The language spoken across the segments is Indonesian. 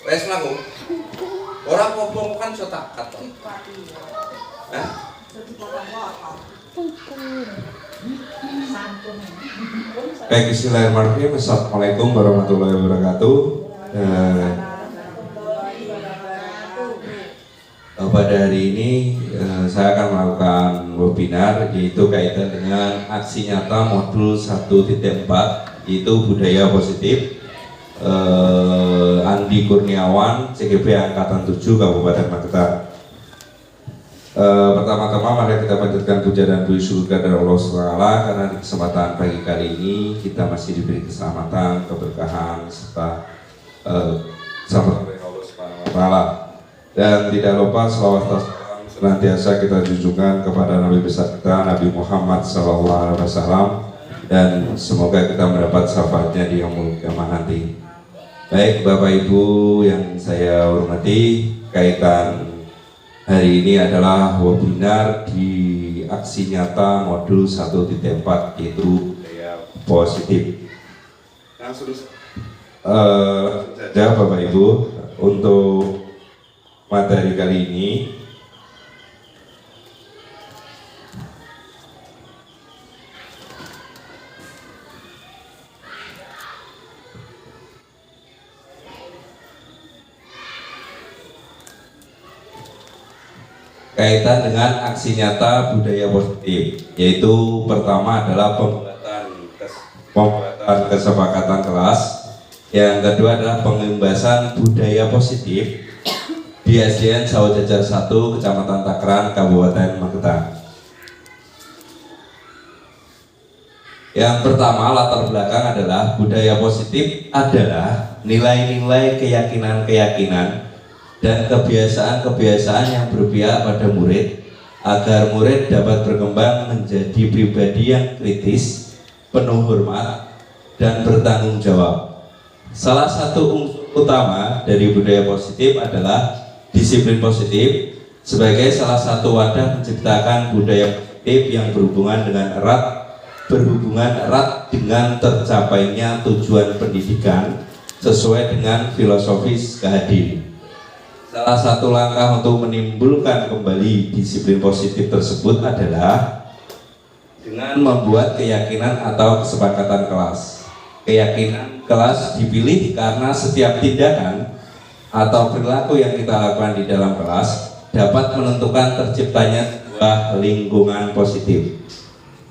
Wes mlaku. Ora apa-apa kan iso takat to. Hah? Baik, bismillahirrahmanirrahim. Assalamualaikum warahmatullahi wabarakatuh. Pada hari ini saya akan melakukan webinar yaitu kaitan dengan aksi nyata modul 1.4 yaitu budaya positif. Andi Kurniawan, CGP Angkatan 7 Kabupaten Magetan. Pertama-tama mari kita panjatkan puja dan puji syukur kepada Allah SWT karena di kesempatan pagi kali ini kita masih diberi keselamatan, keberkahan serta keselamatan dari Allah SWT. Dan tidak lupa selawat dan salam senantiasa kita junjungkan kepada Nabi besar kita Nabi Muhammad SAW, dan semoga kita mendapat syafaatnya di yaumul kiamah nanti. Baik Bapak Ibu yang saya hormati, kaitan hari ini adalah webinar di aksi nyata modul 1.4 yaitu budaya positif. Langsung saja Bapak Ibu, untuk materi kali ini kaitan dengan aksi nyata budaya positif, yaitu pertama adalah pembuatan kesepakatan kelas, yang kedua adalah pengembasan budaya positif di SDN Sawah Jajar 1 Kecamatan Takran Kabupaten Magetan. Yang pertama, latar belakang adalah budaya positif adalah nilai-nilai keyakinan-keyakinan dan kebiasaan-kebiasaan yang berpihak pada murid agar murid dapat berkembang menjadi pribadi yang kritis, penuh hormat, dan bertanggung jawab. Salah satu unsur utama dari budaya positif adalah disiplin positif sebagai salah satu wadah menciptakan budaya positif yang berhubungan erat dengan tercapainya tujuan pendidikan sesuai dengan filosofis keadilan. Salah satu langkah untuk menimbulkan kembali disiplin positif tersebut adalah dengan membuat keyakinan atau kesepakatan kelas. Keyakinan kelas dipilih karena setiap tindakan atau perilaku yang kita lakukan di dalam kelas dapat menentukan terciptanya sebuah lingkungan positif.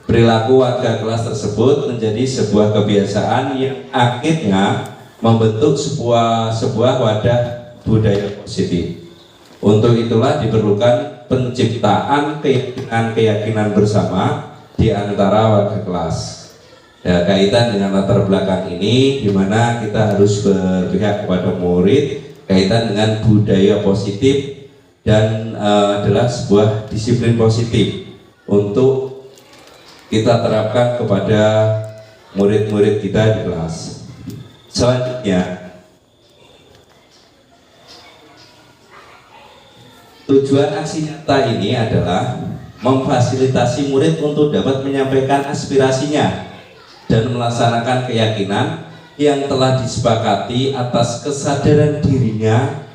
Perilaku warga kelas tersebut menjadi sebuah kebiasaan yang akhirnya membentuk sebuah wadah budaya positif. Untuk itulah diperlukan penciptaan keyakinan bersama di antara warga kelas. Ya, kaitan dengan latar belakang ini, di mana kita harus berpihak kepada murid, kaitan dengan budaya positif dan adalah sebuah disiplin positif untuk kita terapkan kepada murid-murid kita di kelas. Selanjutnya, tujuan aksi nyata ini adalah memfasilitasi murid untuk dapat menyampaikan aspirasinya dan melaksanakan keyakinan yang telah disepakati atas kesadaran dirinya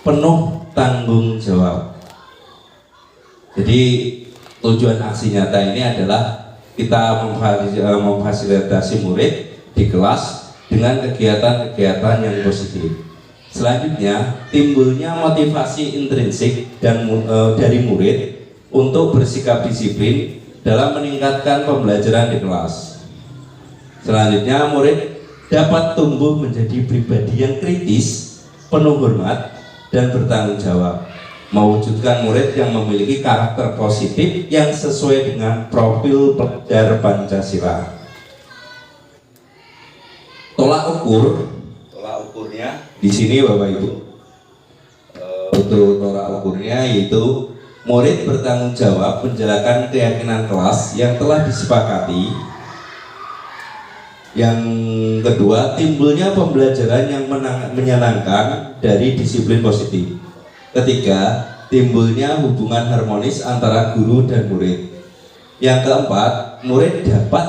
penuh tanggung jawab. Jadi tujuan aksi nyata ini adalah kita memfasilitasi murid di kelas dengan kegiatan-kegiatan yang positif. Selanjutnya, timbulnya motivasi intrinsik dari murid untuk bersikap disiplin dalam meningkatkan pembelajaran di kelas. Selanjutnya, murid dapat tumbuh menjadi pribadi yang kritis, penuh hormat, dan bertanggung jawab, mewujudkan murid yang memiliki karakter positif yang sesuai dengan profil pelajar Pancasila. Tolak ukurnya di sini Bapak Ibu, untuk tolak ukurnya yaitu murid bertanggung jawab menjalankan keyakinan kelas yang telah disepakati. Yang kedua, timbulnya pembelajaran yang menyenangkan dari disiplin positif. Ketiga, timbulnya hubungan harmonis antara guru dan murid. Yang keempat, murid dapat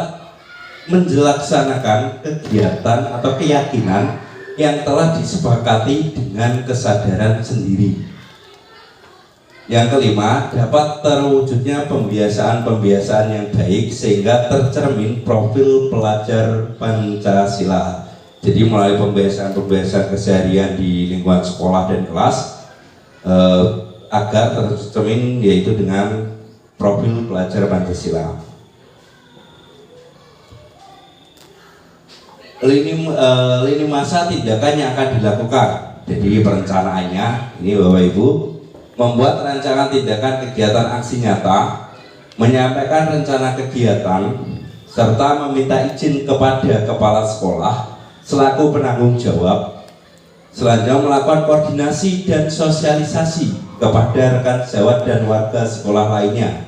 menjelaksanakan kegiatan atau keyakinan yang telah disepakati dengan kesadaran sendiri. Yang kelima, dapat terwujudnya pembiasaan-pembiasaan yang baik sehingga tercermin profil pelajar Pancasila. Jadi melalui pembiasaan-pembiasaan keseharian di lingkungan sekolah dan kelas agar tercermin yaitu dengan profil pelajar Pancasila. Lini masa tindakan yang akan dilakukan. Jadi perencanaannya ini Bapak Ibu, membuat rancangan tindakan kegiatan aksi nyata, menyampaikan rencana kegiatan, serta meminta izin kepada kepala sekolah selaku penanggung jawab. Selanjutnya melakukan koordinasi dan sosialisasi kepada rekan sejawat dan warga sekolah lainnya.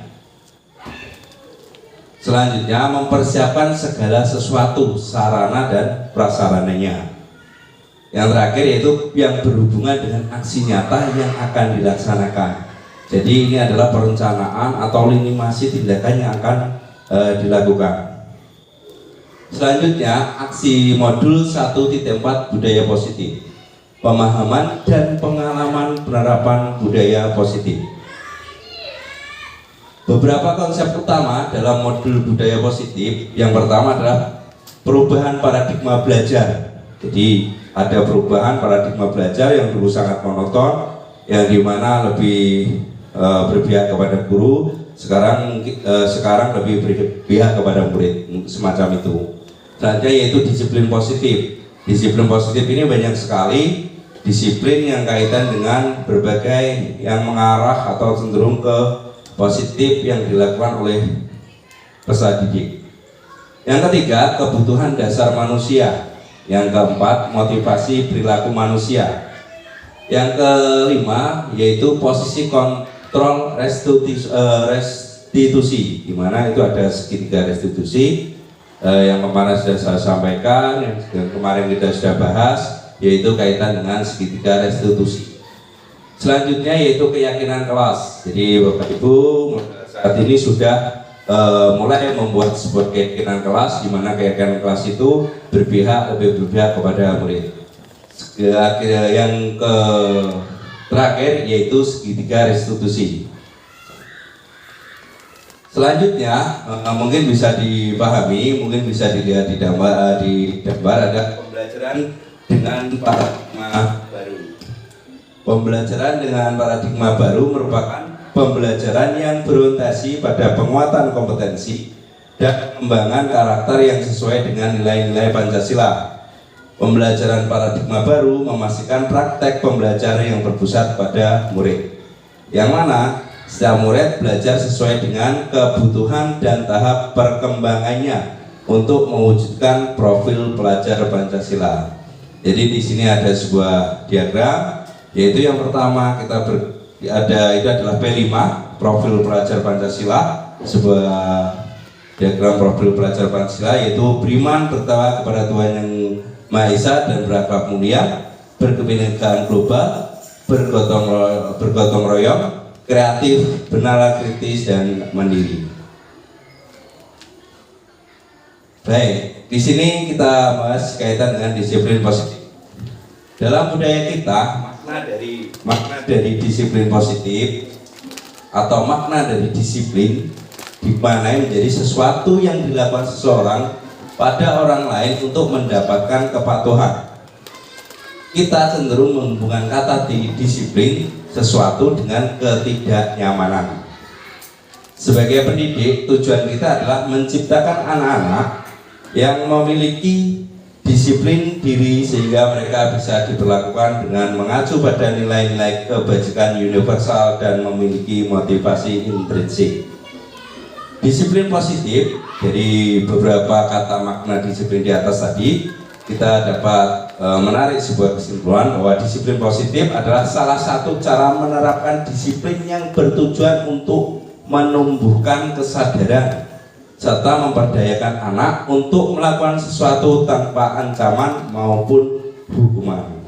Selanjutnya mempersiapkan segala sesuatu sarana dan prasarananya. Yang terakhir yaitu yang berhubungan dengan aksi nyata yang akan dilaksanakan. Jadi ini adalah perencanaan atau lini masa tindakan yang akan dilakukan. Selanjutnya aksi modul 1.4 budaya positif, pemahaman dan pengalaman penerapan budaya positif. Beberapa konsep utama dalam modul budaya positif. Yang pertama adalah perubahan paradigma belajar. Jadi ada perubahan paradigma belajar yang dulu sangat monoton, yang dimana lebih berpihak kepada guru, sekarang lebih berpihak kepada murid, semacam itu. Selanjutnya yaitu disiplin positif. Disiplin positif ini banyak sekali disiplin yang kaitan dengan berbagai yang mengarah atau cenderung ke positif yang dilakukan oleh peserta didik. Yang ketiga, kebutuhan dasar manusia. Yang keempat, motivasi perilaku manusia. Yang kelima, yaitu posisi kontrol restitusi, di mana itu ada segitiga restitusi. Yang kemarin sudah saya sampaikan, yang kemarin kita sudah bahas, yaitu kaitan dengan segitiga restitusi. Selanjutnya yaitu keyakinan kelas. Jadi Bapak Ibu saat ini sudah mulai membuat sebuah keyakinan kelas, di mana keyakinan kelas itu lebih berpihak kepada murid. Yang terakhir yaitu segitiga restitusi. Selanjutnya mungkin bisa dipahami, mungkin bisa dilihat di gambar ada pembelajaran dengan paradigma baru. Pembelajaran dengan paradigma baru merupakan pembelajaran yang berorientasi pada penguatan kompetensi dan pengembangan karakter yang sesuai dengan nilai-nilai Pancasila. Pembelajaran paradigma baru memastikan praktek pembelajaran yang berpusat pada murid, yang mana setiap murid belajar sesuai dengan kebutuhan dan tahap perkembangannya untuk mewujudkan profil pelajar Pancasila. Jadi di sini ada sebuah diagram, yaitu yang pertama itu adalah P5, profil pelajar Pancasila, sebuah diagram profil pelajar Pancasila, yaitu beriman pertama kepada Tuhan Yang Maha Esa dan berakhlak mulia, berkebinekaan global, bergotong royong, kreatif, bernalar kritis, dan mandiri. Baik, di sini kita bahas kaitan dengan disiplin positif. Dalam budaya kita, makna dari disiplin positif atau makna dari disiplin dimaknai menjadi sesuatu yang dilakukan seseorang pada orang lain untuk mendapatkan kepatuhan. Kita cenderung menghubungkan kata disiplin sesuatu dengan ketidaknyamanan. Sebagai pendidik, tujuan kita adalah menciptakan anak-anak yang memiliki disiplin diri sehingga mereka bisa diperlakukan dengan mengacu pada nilai-nilai kebajikan universal dan memiliki motivasi intrinsik. Disiplin positif, dari beberapa kata makna disiplin di atas tadi, kita dapat menarik sebuah kesimpulan bahwa disiplin positif adalah salah satu cara menerapkan disiplin yang bertujuan untuk menumbuhkan kesadaran serta memperdayakan anak untuk melakukan sesuatu tanpa ancaman maupun hukuman.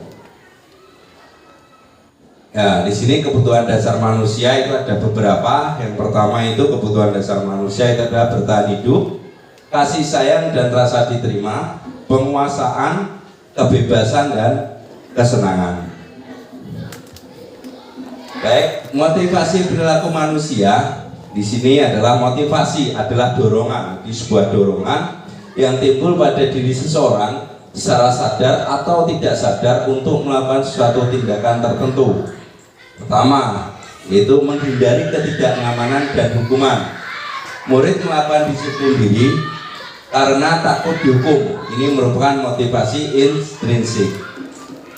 Ya, di sini kebutuhan dasar manusia itu ada beberapa. Yang pertama itu kebutuhan dasar manusia itu adalah bertahan hidup, kasih sayang dan rasa diterima, penguasaan, kebebasan dan kesenangan. Baik, motivasi perilaku manusia di sini adalah motivasi adalah dorongan, di sebuah dorongan yang timbul pada diri seseorang secara sadar atau tidak sadar untuk melakukan suatu tindakan tertentu. Pertama, yaitu menghindari ketidaknyamanan dan hukuman. Murid melakukan disiplin diri karena takut dihukum. Ini merupakan motivasi intrinsik.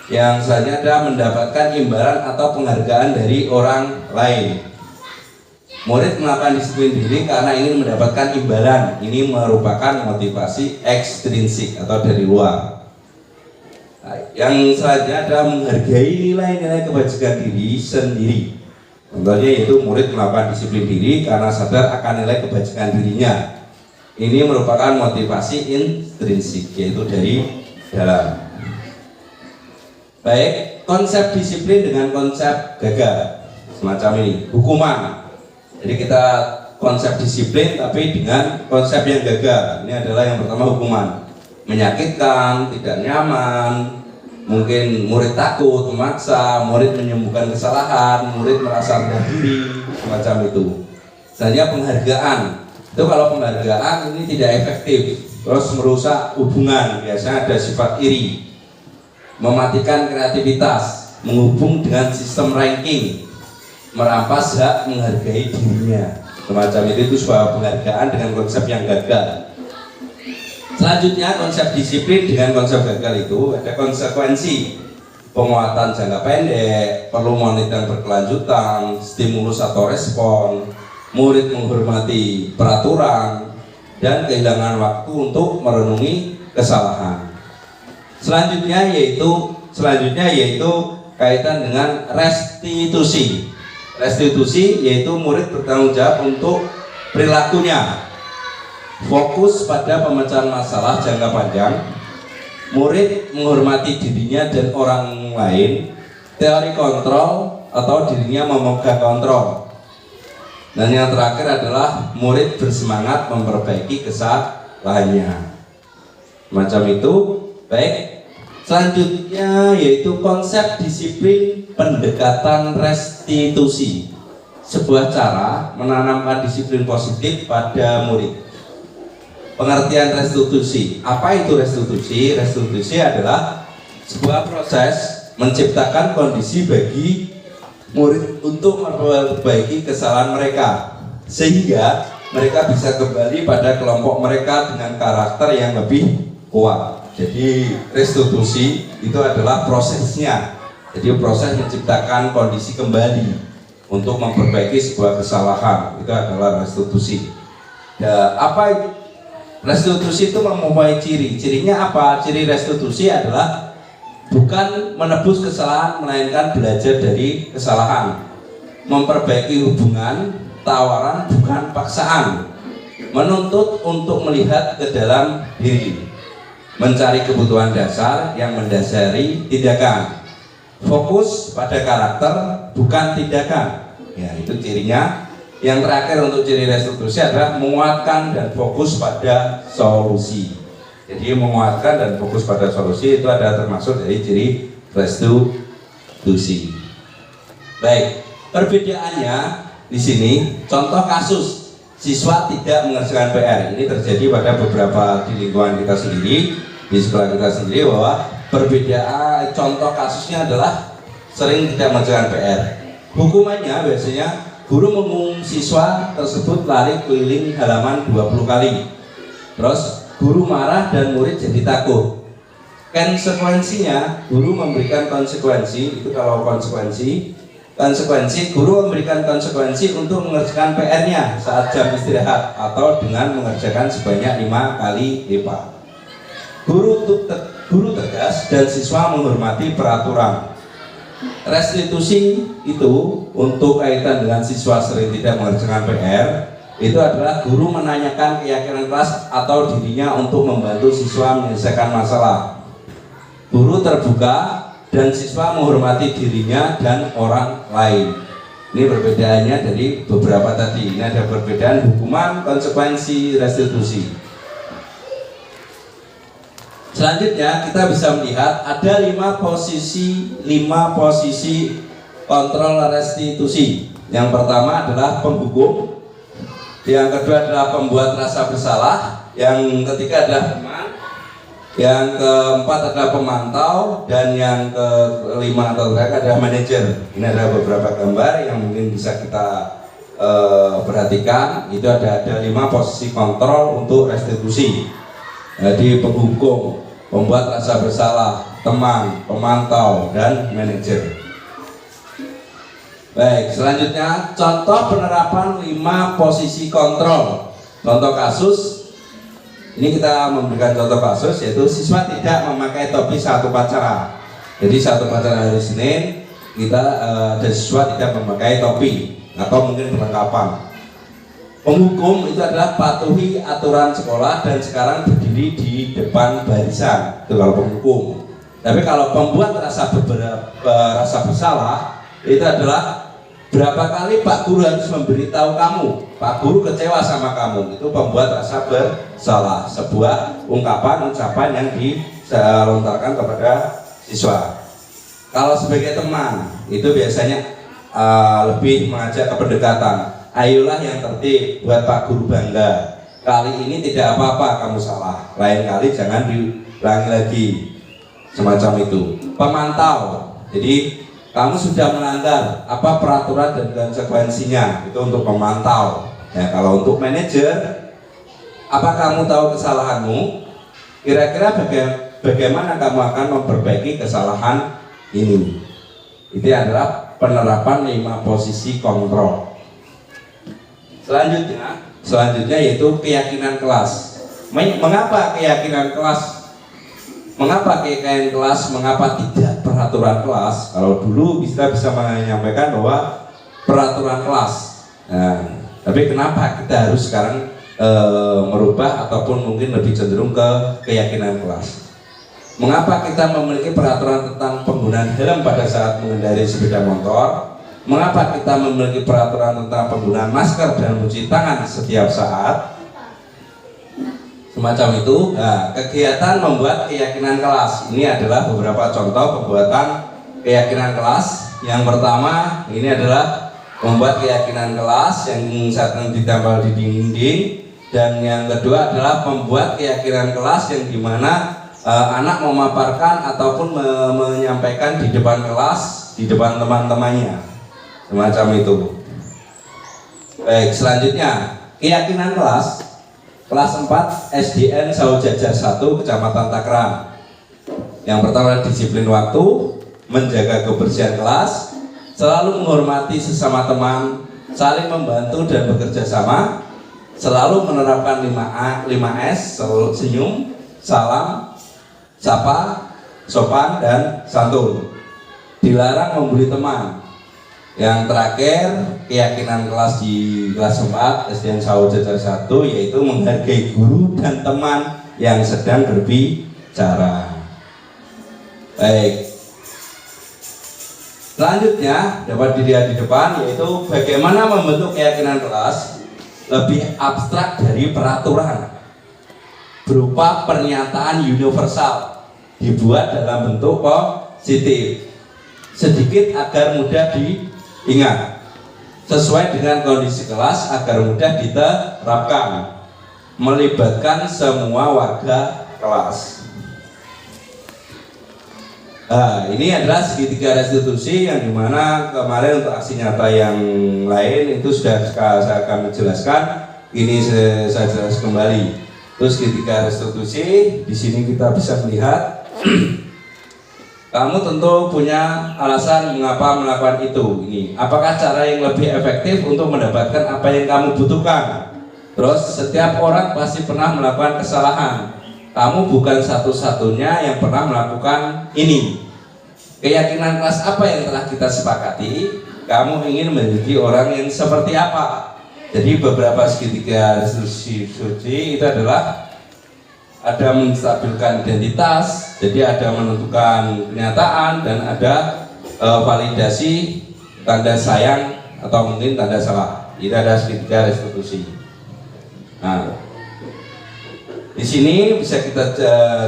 Yang selanjutnya adalah mendapatkan imbalan atau penghargaan dari orang lain. Murid melakukan disiplin diri karena ingin mendapatkan imbalan. Ini merupakan motivasi ekstrinsik atau dari luar. Nah, yang selanjutnya adalah menghargai nilai-nilai kebajikan diri sendiri. Contohnya yaitu murid melakukan disiplin diri karena sadar akan nilai kebajikan dirinya. Ini merupakan motivasi intrinsik, yaitu dari dalam. Baik, konsep disiplin dengan konsep gagal semacam ini, hukuman. Jadi kita konsep disiplin tapi dengan konsep yang gagal. Ini adalah yang pertama, hukuman. Menyakitkan, tidak nyaman, mungkin murid takut, memaksa, murid menyembuhkan kesalahan, murid merasa rendah diri, semacam itu. Selanjutnya penghargaan. Itu kalau penghargaan ini tidak efektif, terus merusak hubungan, biasanya ada sifat iri, mematikan kreativitas, menghubung dengan sistem ranking, merampas hak menghargai dirinya, semacam itu sebuah penghargaan dengan konsep yang gagal. Selanjutnya konsep disiplin dengan konsep gagal itu ada konsekuensi, penguatan jangka pendek, perlu monitoring berkelanjutan, stimulus atau respon, murid menghormati peraturan, dan kehilangan waktu untuk merenungi kesalahan. Selanjutnya yaitu kaitan dengan restitusi. Restitusi yaitu murid bertanggung jawab untuk perilakunya. Fokus pada pemecahan masalah jangka panjang. Murid menghormati dirinya dan orang lain. Teori kontrol atau dirinya memegang kontrol. Dan yang terakhir adalah murid bersemangat memperbaiki kesalahannya. Macam itu. Baik. Selanjutnya yaitu konsep disiplin pendekatan restitusi, sebuah cara menanamkan disiplin positif pada murid. Pengertian restitusi, apa itu restitusi? Restitusi adalah sebuah proses menciptakan kondisi bagi murid untuk memperbaiki kesalahan mereka, sehingga mereka bisa kembali pada kelompok mereka dengan karakter yang lebih kuat. Jadi restitusi itu adalah prosesnya. Jadi proses menciptakan kondisi kembali untuk memperbaiki sebuah kesalahan, itu adalah restitusi. Ya, apa itu? Restitusi itu mempunyai ciri. Cirinya apa? Ciri restitusi adalah bukan menebus kesalahan, melainkan belajar dari kesalahan. Memperbaiki hubungan, tawaran bukan paksaan. Menuntut untuk melihat ke dalam diri. Mencari kebutuhan dasar yang mendasari tindakan. Fokus pada karakter bukan tindakan. Ya, itu cirinya. Yang terakhir untuk ciri restitusi adalah menguatkan dan fokus pada solusi. Jadi menguatkan dan fokus pada solusi itu ada termasuk dari ciri restitusi. Baik, perbedaannya di sini contoh kasus siswa tidak mengerjakan PR. Ini terjadi pada beberapa di lingkungan kita sendiri, di sekolah kita sendiri, bahwa perbedaan contoh kasusnya adalah sering tidak mengerjakan PR. Hukumannya biasanya guru menghukum siswa tersebut lari keliling halaman 20 kali. Terus guru marah dan murid jadi takut. Konsekuensinya guru memberikan konsekuensi, itu kalau konsekuensi guru memberikan konsekuensi untuk mengerjakan PR-nya saat jam istirahat atau dengan mengerjakan sebanyak 5 kali lipat. Guru tegas dan siswa menghormati peraturan. Restitusi itu untuk kaitan dengan siswa sering tidak mengerjakan PR, itu adalah guru menanyakan keyakinan kelas atau dirinya untuk membantu siswa menyelesaikan masalah. Guru terbuka dan siswa menghormati dirinya dan orang lain. Ini perbedaannya dari beberapa tadi. Ini ada perbedaan hukuman, konsekuensi, restitusi. Selanjutnya kita bisa melihat ada 5 posisi kontrol restitusi. Yang pertama adalah penghukum, yang kedua adalah pembuat rasa bersalah, yang ketiga adalah teman, yang keempat adalah pemantau, dan yang kelima atau terakhir adalah manajer. Ini ada beberapa gambar yang mungkin bisa kita perhatikan. Itu ada 5 posisi kontrol untuk restitusi. Jadi penghukum, pembuat rasa bersalah, teman, pemantau, dan manajer. Baik, selanjutnya contoh penerapan 5 posisi kontrol. Contoh kasus, ini kita memberikan contoh kasus, yaitu siswa tidak memakai topi saat upacara. Jadi saat upacara hari Senin kita ada siswa tidak memakai topi atau mungkin perlengkapan. Penghukum itu adalah patuhi aturan sekolah dan sekarang berdiri di depan barisan. Itu kalau penghukum. Tapi kalau pembuat rasa bersalah itu adalah berapa kali Pak Guru harus memberitahu kamu, Pak Guru kecewa sama kamu. Itu pembuat rasa bersalah, sebuah ucapan yang dilontarkan kepada siswa. Kalau sebagai teman itu biasanya lebih mengajak ke pendekatan. Ayolah yang tertib, buat Pak Guru bangga. Kali ini tidak apa-apa kamu salah, lain kali jangan diulangi lagi. Semacam itu. Pemantau, jadi kamu sudah melanggar apa peraturan dan konsekuensinya, itu untuk memantau. Ya, kalau untuk manajer, apa kamu tahu kesalahanmu? Kira-kira bagaimana kamu akan memperbaiki kesalahan ini? Itu adalah penerapan 5 posisi kontrol. Selanjutnya yaitu keyakinan kelas. Mengapa keyakinan kelas? Mengapa keyakinan kelas? Mengapa tidak peraturan kelas? Kalau dulu kita bisa menyampaikan bahwa peraturan kelas. Nah, tapi kenapa kita harus sekarang merubah ataupun mungkin lebih cenderung ke keyakinan kelas? Mengapa kita memiliki peraturan tentang penggunaan helm pada saat mengendarai sepeda motor? Mengapa kita memiliki peraturan tentang penggunaan masker dan mencuci tangan setiap saat? Semacam itu. Nah, kegiatan membuat keyakinan kelas. Ini adalah beberapa contoh pembuatan keyakinan kelas. Yang pertama, ini adalah membuat keyakinan kelas yang saat ini ditempel di dinding. Dan yang kedua adalah membuat keyakinan kelas yang dimana anak memaparkan ataupun menyampaikan di depan kelas, di depan teman-temannya. Semacam itu. Baik, selanjutnya keyakinan kelas 4 SDN Saujajar 1 Kecamatan Takram. Yang pertama disiplin waktu, menjaga kebersihan kelas, selalu menghormati sesama teman, saling membantu dan bekerja sama, selalu menerapkan 5S, selalu senyum, salam, sapa, sopan, dan santun. Dilarang membuli teman. Yang terakhir, keyakinan kelas di kelas 4 SDN Saujajar 1 yaitu menghargai guru dan teman yang sedang berbicara. Baik. Selanjutnya dapat dilihat di depan yaitu bagaimana membentuk keyakinan kelas lebih abstrak dari peraturan berupa pernyataan universal dibuat dalam bentuk positif sedikit agar mudah diingat sesuai dengan kondisi kelas agar mudah diterapkan melibatkan semua warga kelas. Nah, ini adalah segitiga restitusi yang dimana kemarin untuk aksi nyata yang lain itu sudah saya akan menjelaskan. Ini saya jelaskan kembali. Terus segitiga restitusi di sini kita bisa melihat kamu tentu punya alasan mengapa melakukan itu. Ini apakah cara yang lebih efektif untuk mendapatkan apa yang kamu butuhkan? Terus setiap orang pasti pernah melakukan kesalahan. Kamu bukan satu-satunya yang pernah melakukan ini. Keyakinan kelas apa yang telah kita sepakati? Kamu ingin menjadi orang yang seperti apa? Jadi beberapa segitiga restitusi itu adalah ada menstabilkan identitas, jadi ada menentukan kenyataan dan ada validasi tanda sayang atau mungkin tanda salah. Itu ada segitiga restitusi. Nah, Di sini bisa kita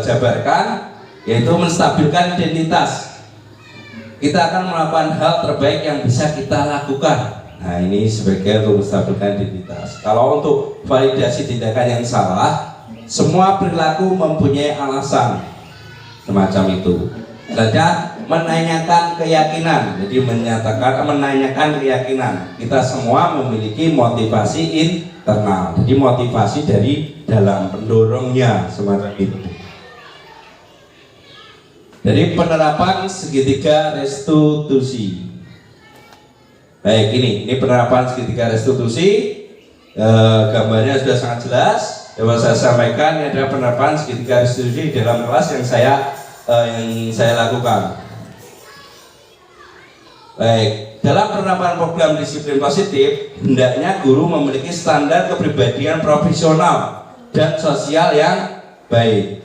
jabarkan, yaitu menstabilkan identitas. Kita akan melakukan hal terbaik yang bisa kita lakukan. Nah, ini sebagai untuk menstabilkan identitas. Kalau untuk validasi tindakan yang salah, semua perilaku mempunyai alasan semacam itu. Saja menanyakan keyakinan, jadi menanyakan keyakinan. Kita semua memiliki motivasi internal, jadi motivasi dari dalam pendorongnya semacam itu. Dari penerapan segitiga restitusi. Baik, ini penerapan segitiga restitusi. Gambarnya sudah sangat jelas. Dapat saya sampaikan, ini adalah penerapan segitiga restitusi dalam kelas yang saya lakukan. Baik, dalam penerapan program disiplin positif, hendaknya guru memiliki standar kepribadian profesional dan sosial yang baik,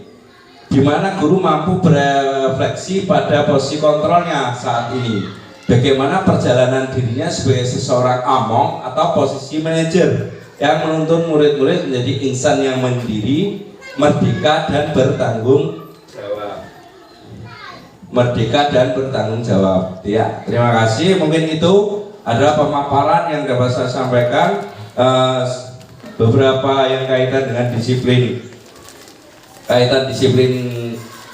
di mana guru mampu berefleksi pada posisi kontrolnya saat ini. Bagaimana perjalanan dirinya sebagai seseorang among atau posisi manajer yang menuntun murid-murid menjadi insan yang mandiri, merdeka dan bertanggung jawab. Merdeka dan bertanggung jawab. Ya, terima kasih. Mungkin itu adalah pemaparan yang dapat saya sampaikan, beberapa yang kaitan dengan disiplin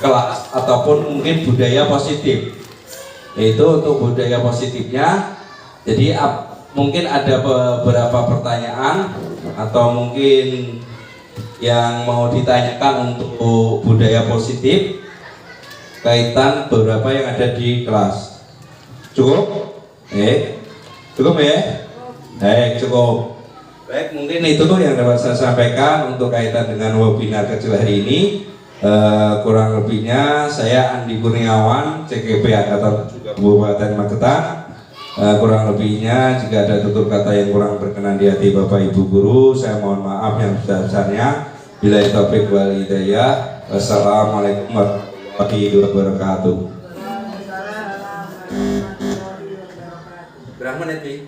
kelas ataupun mungkin budaya positif. Yaitu untuk budaya positifnya, jadi mungkin ada beberapa pertanyaan atau mungkin yang mau ditanyakan untuk budaya positif kaitan beberapa yang ada di kelas. Cukup? Cukup ya? Baik, cukup. Baik, mungkin itu yang dapat saya sampaikan untuk kaitan dengan webinar kecil hari ini. Kurang lebihnya saya Andi Kurniawan, CGP Angkatan Kabupaten Magetan. Kurang lebihnya jika ada tutur kata yang kurang berkenan di hati Bapak Ibu guru, saya mohon maaf yang sebesar-besarnya. Billahi taufiq wal hidayah. Wassalamualaikum warahmatullahi wabarakatuh. Berapa menit, Bi?